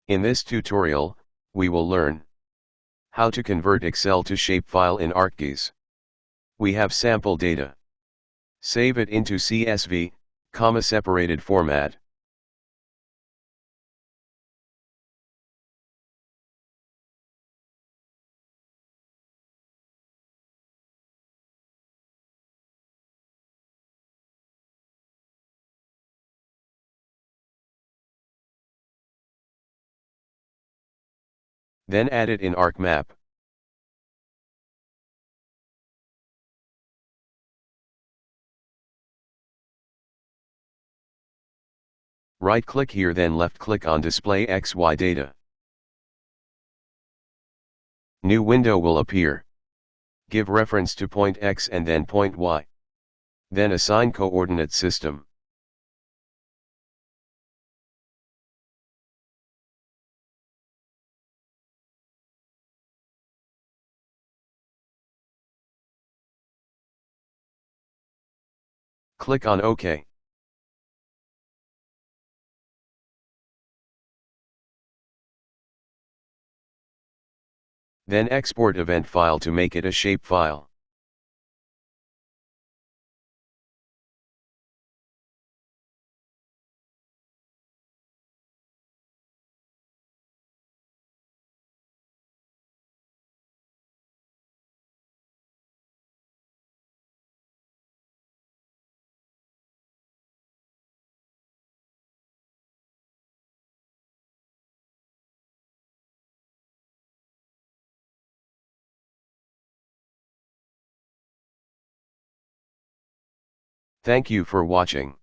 In this tutorial, we will learn how to convert Excel to shapefile in ArcGIS. We have sample data. Save it into CSV, comma-separated format. Then add it in ArcMap. Right-click here, then left-click on Display XY Data. New window will appear. Give reference to point X and then point Y. Then assign coordinate system. Click on OK. Then export event file to make it a shapefile. Thank you for watching.